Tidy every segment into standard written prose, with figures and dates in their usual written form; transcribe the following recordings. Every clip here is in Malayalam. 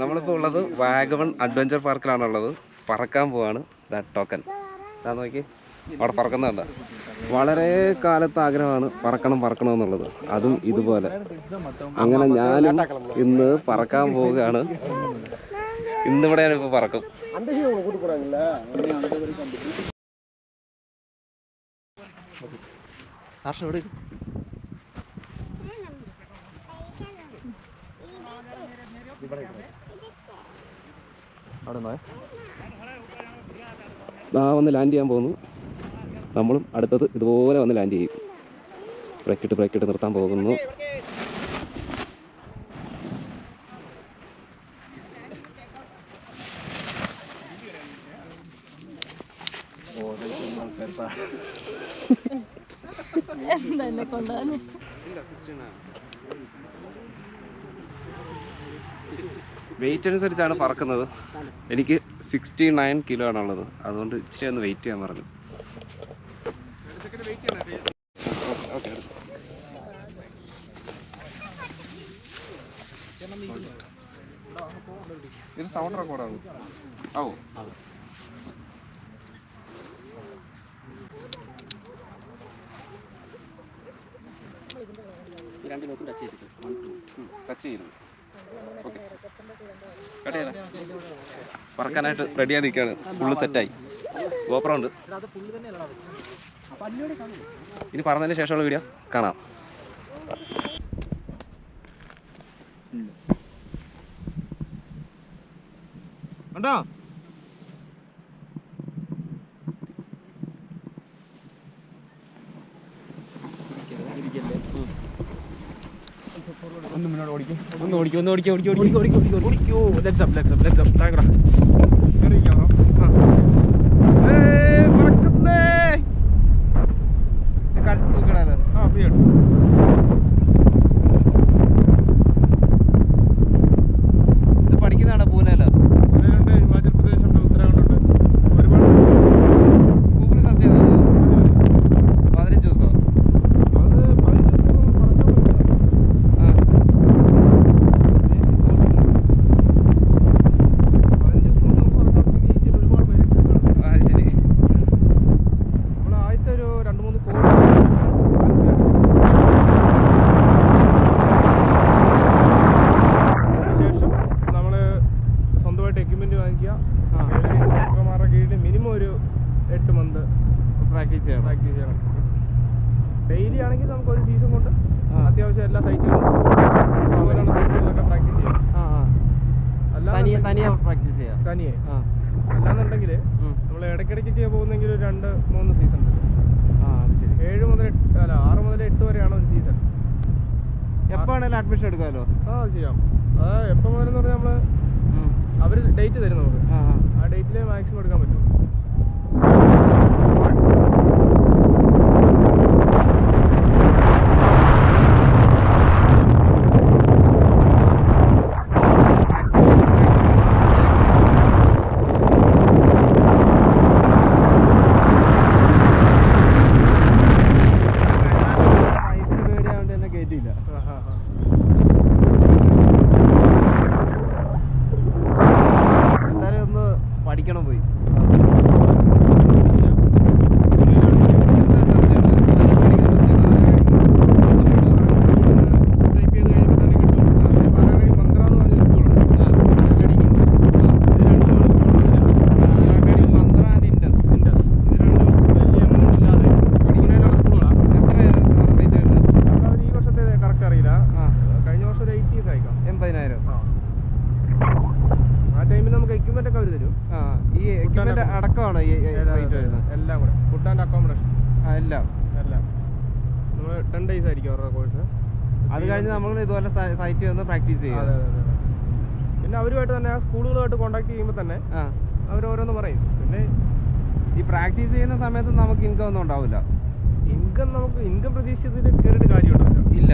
നമ്മളിപ്പോൾ ഉള്ളത് വാഗമൺ അഡ്വഞ്ചർ പാർക്കിലാണുള്ളത്. പറക്കാൻ പോവാണ്. ടോക്കൻ നോക്കി അവിടെ പറക്കുന്നുണ്ട്. വളരെ കാലത്ത് ആഗ്രഹമാണ് പറക്കണം എന്നുള്ളത്. അതും ഇതുപോലെ. അങ്ങനെ ഞാനും ഇന്ന് പറക്കാൻ പോവുകയാണ്. ഇന്നിവിടെ ഞാനിപ്പോൾ പറക്കും. വന്ന് ലാൻഡ് ചെയ്യാൻ പോകുന്നു. നമ്മളും അടുത്തത് ഇതുപോലെ വന്ന് ലാൻഡ് ചെയ്യും. ബ്രേക്കിട്ട് നിർത്താൻ പോകുന്നു. വെയിറ്റ് അനുസരിച്ചാണ് പറക്കുന്നത്. എനിക്ക് 69 കിലോ ആണുള്ളത്. അതുകൊണ്ട് ഇച്ചിരി ഒന്ന് വെയിറ്റ് ചെയ്യാൻ പറഞ്ഞു. ഇത് സൗണ്ട് റെക്കോർഡാകും. പറക്കാനായിട്ട് റെഡിയായി നിൽക്കുകയാണ്. ഫുള്ള് സെറ്റായി. ഗോപ്രോ ഉണ്ട്. ഇനി പറഞ്ഞതിന് ശേഷമുള്ള വീഡിയോ കാണാം. ഉണ്ടോ? പഠിക്കുന്നതാണ് പൂനെയില്. ഹിമാചൽ പ്രദേശ് ഉണ്ട്, ഉത്തരാഖണ്ഡ് ഉണ്ട്. ഒരുപാട് ഗൂഗിളിൽ സെർച്ച് ചെയ്താൽ 15 ദിവസം. ഡെയിലി ആണെങ്കിൽ നമുക്ക് ഒരു സീസൺ കൊണ്ട് അത്യാവശ്യം എല്ലാ സൈറ്റുകളിലൊക്കെ പ്രാക്ടീസ് ചെയ്യാം. തനിയെ അല്ലാന്നുണ്ടെങ്കിൽ നമ്മൾ ഇടയ്ക്കിടയ്ക്ക് പോകുന്നെങ്കിൽ ഒരു 2-3 സീസൺ. 6 മുതൽ 8 വരെയാണ് ഒരു സീസൺ. എപ്പോൾ വേണമെങ്കിലും അഡ്മിഷൻ എടുക്കാമല്ലോ. ചെയ്യാം. എപ്പോൾ മുതലെന്ന് പറഞ്ഞാൽ നമ്മൾ അവർ ഡേറ്റ് തരും നമുക്ക്. ആ ഡേറ്റിൽ മാക്സിമം എടുക്കാൻ പറ്റും. അടക്കമാണ് എല്ലാം കൂടെ. ഫുഡ് ആൻഡ് അക്കോമഡേഷൻ എല്ലാം നമ്മൾ 10 days ആയിരിക്കും അവരുടെ കോഴ്സ്. അത് കഴിഞ്ഞ് നമ്മൾ ഇതുപോലെ സൈറ്റ് വന്ന് പ്രാക്ടീസ് ചെയ്യും. പിന്നെ അവരുമായിട്ട് തന്നെ സ്കൂളുകളുമായിട്ട് കോൺടാക്ട് ചെയ്യുമ്പോൾ തന്നെ അവർ ഓരോന്ന് പറയും. പിന്നെ ഈ പ്രാക്ടീസ് ചെയ്യുന്ന സമയത്ത് നമുക്ക് ഇൻകം ഒന്നും ഉണ്ടാവില്ല. ഇൻകം പ്രതീക്ഷിച്ചതിൽ കയറിയിട്ട് കാര്യമുണ്ടല്ലോ. ഇല്ല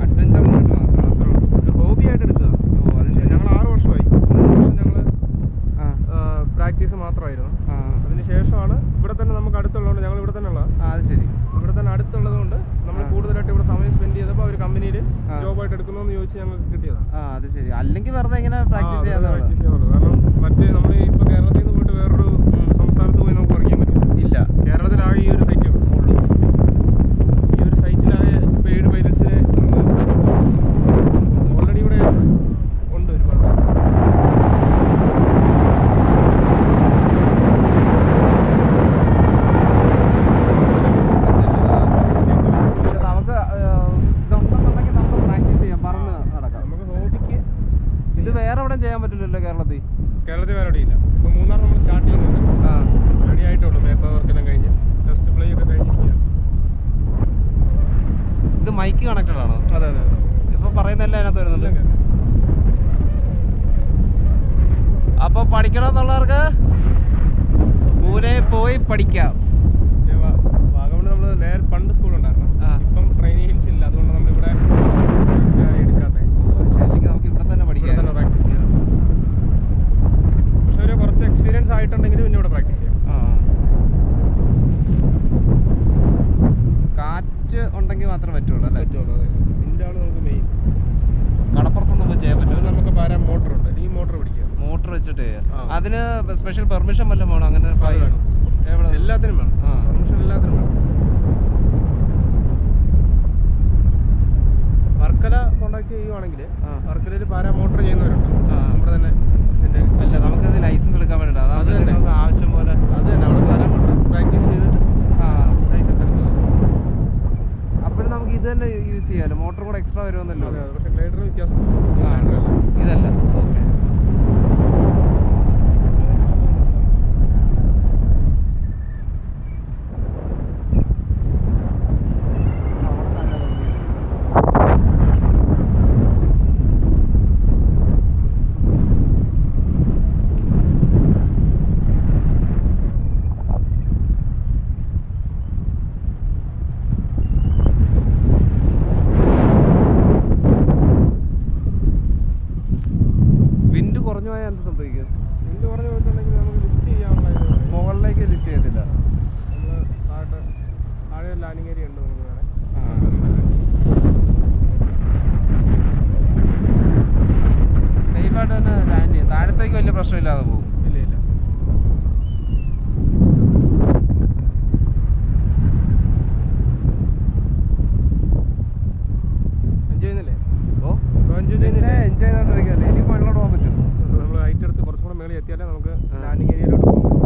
അഡ്വഞ്ചറിന് വേണ്ടി മാത്രം അത്രേ ഉള്ളൂ. ഒരു ഹോബി ആയിട്ട് എടുക്കുക. ഞങ്ങൾ 6 വർഷമായി. 3 വർഷം ഞങ്ങൾ പ്രാക്ടീസ് മാത്രമായിരുന്നു. അതിന് ശേഷമാണ് ഇവിടെ തന്നെ നമുക്ക് അടുത്തുള്ളതുകൊണ്ട് ഞങ്ങൾ ഇവിടെ തന്നെ ഉള്ള. അത് ശരി. ഇവിടെ തന്നെ അടുത്തുള്ളത് കൊണ്ട് നമ്മൾ കൂടുതലായിട്ട് ഇവിടെ സമയം സ്പെൻഡ് ചെയ്തപ്പോൾ അവർ കമ്പനിയിൽ ജോബായിട്ട് എടുക്കണമെന്ന് ചോദിച്ച് ഞങ്ങൾക്ക് കിട്ടിയതാണ്. അത് ശരി. അല്ലെങ്കിൽ വെറുതെ ഇങ്ങനെ പ്രാക്ടീസ് പ്രാക്ടീസ് ചെയ്യാനുള്ളൂ. കാരണം മറ്റേ നമ്മൾ ഇപ്പോൾ കേരളത്തിൽ നിന്ന് പോയിട്ട് വേറൊരു സംസ്ഥാനത്ത് പോയി നമുക്ക് വർക്ക് ചെയ്യാൻ പറ്റില്ല. ഇല്ല, കേരളത്തിലാകെ ഈ ഒരു സൈറ്റ് ഉള്ളൂ. ഈ ഒരു സൈറ്റിലാകെ ഇപ്പോൾ 7 പൈലറ്റ്സിനെ ഓൾറെഡി ഇവിടെ ഉണ്ട് ഒരുപാട്. വേറെ എവിടെ ചെയ്യാൻ പറ്റില്ലല്ലോ കേരളത്തിൽ? കേരളത്തിൽ വേറെ എവിടെയില്ല. ഇപ്പോൾ മൂന്നാർ നമ്മൾ സ്റ്റാർട്ട് ചെയ്യുന്നുണ്ട്. റെഡി ആയിട്ടുള്ളൂ. പേപ്പർ വർക്കെല്ലാം കഴിഞ്ഞ് ടെസ്റ്റ് പ്ലേ ഒക്കെ കഴിഞ്ഞിരിക്കുകയാണ്. ഇത് മൈക്ക് കണക്റ്റഡ് ആണോ? അതെ അതെ. ഇപ്പോൾ പറയുന്നതല്ല അതിനകത്ത് വരുന്നുണ്ട്. അപ്പോൾ പഠിക്കണമെന്നുള്ളവർക്ക് പൂനെ പോയി പഠിക്കാം. വാഗമണ് നമ്മൾ നേരെ പണ്ട് സ്കൂളുണ്ടായിരുന്നു. ഇപ്പം ട്രെയിനിങ് ഹിൽസ് ഇല്ല, അതുകൊണ്ട് നമ്മളിവിടെ എടുക്കാത്തത്. അല്ലെങ്കിൽ നമുക്ക് ഇവിടെ തന്നെ പഠിക്കാം, തന്നെ പ്രാക്ടീസ് ചെയ്യാം. പക്ഷെ ഒരു കുറച്ച് എക്സ്പീരിയൻസ് ആയിട്ടുണ്ടെങ്കിൽ പിന്നെ ഇവിടെ പ്രാക്ടീസ് ചെയ്യാം. കാറ്റ് ഉണ്ടെങ്കിൽ മാത്രമേ പറ്റുള്ളൂ അല്ലേ? പറ്റുള്ളൂ. അതെ, വിൻഡാണ് നമുക്ക് മെയിൻ. കടപ്പുറത്തൊന്നും പോയി ചെയ്യാൻ പറ്റും. നമുക്ക് പാരാ മോട്ടർ ഉണ്ട്, അല്ലെങ്കിൽ മോട്ടർ പിടിക്കാം. മോട്ടർ വെച്ചിട്ട് അതിന് സ്പെഷ്യൽ പെർമിഷൻ വല്ലതും വേണം? അങ്ങനെ എവിടെ? എല്ലാത്തിനും വേണം പെർമിഷൻ, എല്ലാത്തിനും വേണം. വർക്കല കോണ്ടാക്ട് ചെയ്യുവാണെങ്കിൽ വർക്കലയിൽ പാരാ മോട്ടർ ചെയ്യുന്നവരുണ്ട് നമ്മുടെ തന്നെ. അല്ല, നമുക്കത് ലൈസൻസ് എടുക്കാൻ വേണ്ടിയിട്ട് അതാണ് നിങ്ങൾക്ക് ആവശ്യം പോലെ. അത് തന്നെ അവിടെ പാരാ മോട്ടർ പ്രാക്ടീസ് ചെയ്തിട്ട് ലൈസൻസ് എടുക്കുക. അപ്പോഴും നമുക്ക് ഇത് തന്നെ യൂസ് ചെയ്യാമല്ലോ, മോട്ടർ കൂടെ എക്സ്ട്രാ വരുമെന്നല്ലോ. പക്ഷേ ഗ്ലൈഡർ വ്യത്യാസം ഇതല്ല. ഓക്കെ. വിൻഡ് കുറഞ്ഞു പോയാൽ എന്ത് സംഭവിക്കും? വിൻഡ് കുറഞ്ഞു പോയിട്ടുണ്ടെങ്കിൽ നമുക്ക് ലിഫ്റ്റ് ചെയ്യാനുള്ള മുകളിലേക്ക് ലിഫ്റ്റ് ചെയ്യത്തില്ല. നമ്മൾ താഴെ ലാൻഡിങ് ഏരിയ ഉണ്ട് നമുക്ക് വേണേൽ. സേഫായിട്ട് തന്നെ ലാൻഡ് ചെയ്യും. താഴത്തേക്ക് വലിയ പ്രശ്നമില്ലാതെ പോകും. ഇല്ല ഇല്ല. എൻജോയ് ചെയ്യുന്നില്ലേ? എൻജോയ് ചെയ്തോണ്ടിരിക്കുകയല്ലേ? ഇനി മുകളിലോട്ട് പോകാൻ പറ്റും. നമ്മൾ ഹൈറ്റ് എടുത്ത് കുറച്ചും കൂടെ മേളിൽ എത്തിയാലേ നമുക്ക് ലാൻഡിങ് ഏരിയയിലോട്ട് പോകാൻ പറ്റും.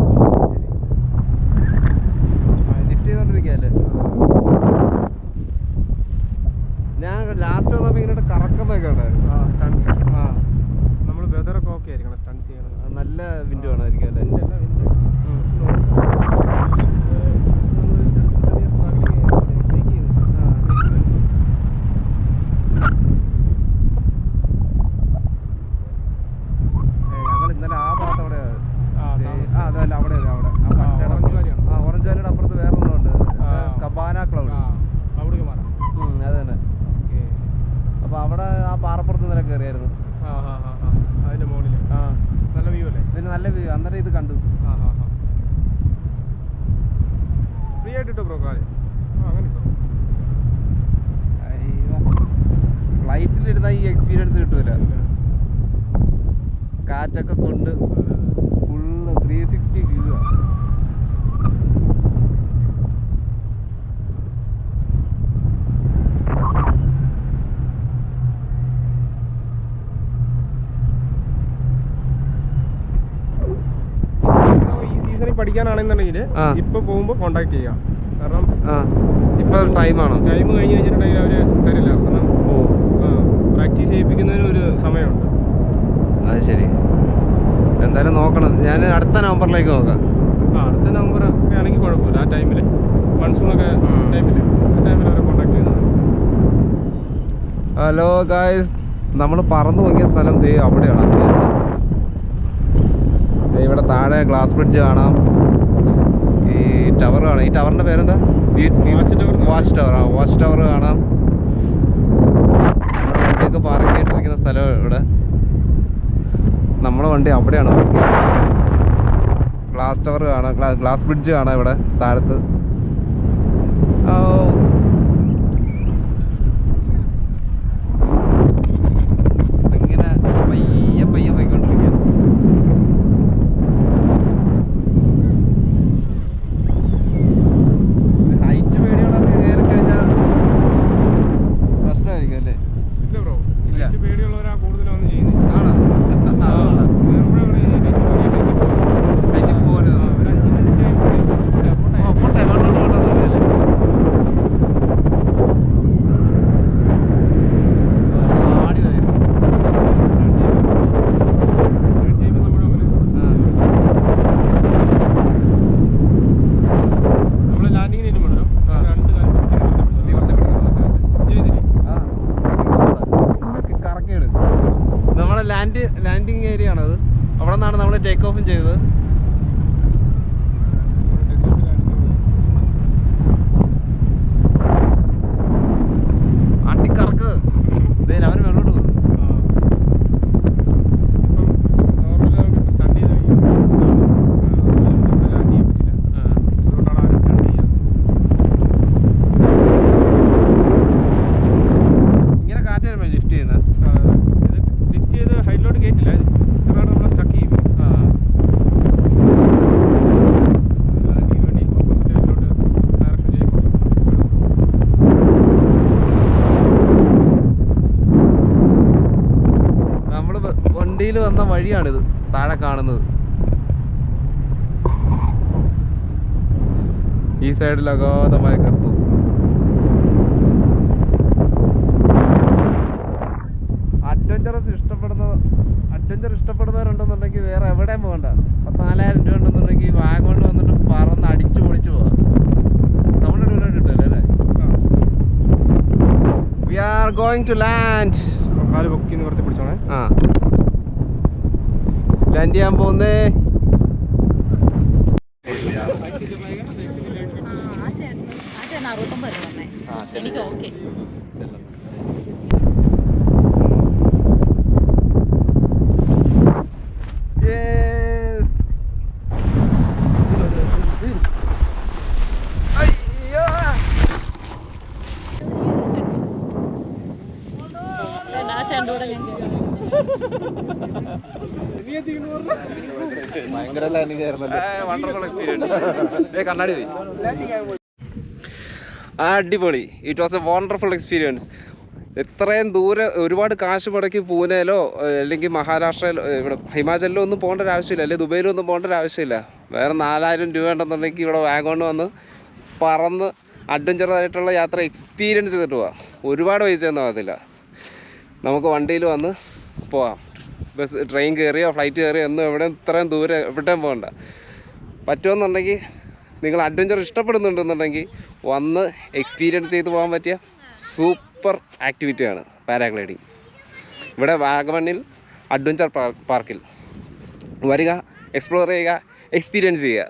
ശരി, ലിഫ്റ്റ് ചെയ്തോണ്ടിരിക്കുകയല്ലേ? ഞാൻ ലാസ്റ്റ് വന്നപ്പോൾ ഇങ്ങനെ കറക്കുന്നൊക്കെ ഉണ്ടായിരുന്നു. സ്റ്റൺസ് നമ്മൾ വെതറൊക്കെ ഓക്കെ ആയിരിക്കണം സ്റ്റൺസ് ചെയ്യണം. നല്ല വിൻഡ് വേണമായിരിക്കും അല്ലേ? ഞങ്ങൾ ഇന്നലെ ആ ഭാഗത്ത് അവിടെ അതല്ല അവിടെ ഓറഞ്ച് വാലിയുടെ അപ്പുറത്ത് വേറെ ഒന്നുണ്ട്, കബാന ക്ലൗഡ്. അത് തന്നെ. അപ്പോൾ അവിടെ ആ പാറപ്പുറത്ത് നില കയറിയായിരുന്നു. അതിന്റെ മുകളിൽ നല്ല വ്യൂ അല്ലേ? ഇതിന് നല്ല വ്യൂ. അന്നേരം ഇത് കണ്ടു. ഫ്രീ ആയിട്ട് ഇട്ടോ ബ്രോ കാല്? അങ്ങനെ ഇട്ടോ. ഫ്ലൈറ്റിലിരുന്ന ഈ എക്സ്പീരിയൻസ് കിട്ടൂല. കാറ്റൊക്കെ കൊണ്ട് ഫുള്ള് 360 വ്യൂ ആണ്. ഈ സീസണിൽ പഠിക്കാനാണെന്നുണ്ടെങ്കിൽ ഇപ്പൊ പോകുമ്പോൾ കോണ്ടാക്ട് ചെയ്യാം. കാരണം ഇപ്പൊ ടൈമാണോ? ടൈം കഴിഞ്ഞ് കഴിഞ്ഞിട്ടുണ്ടെങ്കിൽ അവര് തരില്ല. കാരണം പ്രാക്ടീസ് ചെയ്യിപ്പിക്കുന്നതിന് ഒരു സമയമുണ്ട്. അത് ശരി. എന്തായാലും നോക്കണം. ഞാൻ അടുത്ത നവംബറിലേക്ക് നോക്കാം. അടുത്ത നവംബർ ഒക്കെ ആണെങ്കിൽ കുഴപ്പമില്ല. ആ ടൈമിൽ മൺസൂണൊക്കെ ടൈമിൽ അവരെ കോണ്ടാക്ട് ചെയ്യുന്നത്. ഹലോ ഗായ്സ്, നമ്മൾ പറന്നു പോകിയ സ്ഥലം ദേ അവിടെയാണ്. ഇവിടെ താഴെ ഗ്ലാസ് ബ്രിഡ്ജ് കാണാം. ഈ ടവർ കാണാം. ഈ ടവറിൻ്റെ പേരെന്താ? Watch tower. വാച്ച് ടവർ കാണാം. വണ്ടിയൊക്കെ പാർക്ക് ചെയ്തിട്ടിരിക്കുന്ന സ്ഥലം ഇവിടെ. നമ്മളെ വണ്ടി അവിടെയാണ്. ഗ്ലാസ് ടവർ കാണാം, ഗ്ലാസ് ബ്രിഡ്ജ് കാണാം ഇവിടെ താഴത്ത്. ലാൻഡിങ് ഏരിയ ആണത്. അവിടെ നിന്നാണ് നമ്മൾ ടേക്ക് ഓഫും ചെയ്തത്. അട്ടിക്കറക്ക് അവന് മേളോട്ട് പോകും. ഇങ്ങനെ കാറ്റ് വരുമ്പോൾ ലിഫ്റ്റ് ചെയ്യുന്നത്. ലിഫ്റ്റ് ചെയ്ത് ഹൈറ്റിലോട്ട് കയറ്റില്ല, ചെറുതായിട്ട് നമ്മളെ സ്റ്റക്ക് ചെയ്യും. ഓപ്പോസിറ്റ് ഹൈറ്റിലോട്ട് ഡയറക്ഷൻ ചെയ്യുമ്പോൾ നമ്മൾ വണ്ടിയിൽ വന്ന വഴിയാണിത് താഴെ കാണുന്നത്. ഈ സൈഡിൽ അഗാധമായ കറുത്തു. അഡ്വഞ്ചർ ഇഷ്ടപ്പെടുന്നവരുണ്ടെന്നുണ്ടെങ്കിൽ വേറെ എവിടെയും പോകണ്ട. 14,000 രൂപ ഉണ്ടെന്നുണ്ടെങ്കിൽ വാഗമൺ വന്നിട്ട് പറന്ന് അടിച്ചു പൊളിച്ചു പോവാം. സൗണ്ട് അടിപൊളിയായിട്ട് കിട്ടുമല്ലേ അല്ലേ? We are going to land. കാല് പൊക്കി നിർത്തി പിടിച്ചോണേ. ലാൻഡ് ചെയ്യാൻ പോകുന്നേ. കണ്ണാടി അടിപൊളി. It was a wonderful experience. ഇത്രയും ദൂരെ ഒരുപാട് കാശ് മുടക്കി പൂനെയിലോ അല്ലെങ്കിൽ മഹാരാഷ്ട്രയിലോ ഇവിടെ ഹിമാചലിലോ ഒന്നും പോകേണ്ട ഒരു ആവശ്യമില്ല, അല്ലെങ്കിൽ ദുബൈയിലോ ഒന്നും പോകേണ്ട ഒരു ആവശ്യമില്ല. വേറെ 4,000 രൂപ ഉണ്ടെന്നുണ്ടെങ്കിൽ ഇവിടെ വാഗമൺ വന്ന് പറന്ന് അഡ്വഞ്ചറായിട്ടുള്ള യാത്ര എക്സ്പീരിയൻസ് ചെയ്തിട്ട് പോവാം. ഒരുപാട് പൈസയൊന്നും ആകത്തില്ല. നമുക്ക് വണ്ടിയിൽ വന്ന് പോവാം. ബസ് ട്രെയിൻ കയറിയോ ഫ്ലൈറ്റ് കയറിയോ ഒന്നും എവിടെ ഇത്രയും ദൂരെ എവിടെയും പോകണ്ട. പറ്റുമെന്നുണ്ടെങ്കിൽ നിങ്ങൾ അഡ്വഞ്ചർ ഇഷ്ടപ്പെടുന്നുണ്ടെന്നുണ്ടെങ്കിൽ വന്ന് എക്സ്പീരിയൻസ് ചെയ്ത് പോകാൻ പറ്റിയ സൂപ്പർ ആക്ടിവിറ്റിയാണ് പാരാഗ്ലൈഡിങ്. ഇവിടെ വാഗമണിൽ അഡ്വഞ്ചർ പാർക്കിൽ വരിക, എക്സ്പ്ലോർ ചെയ്യുക, എക്സ്പീരിയൻസ് ചെയ്യുക.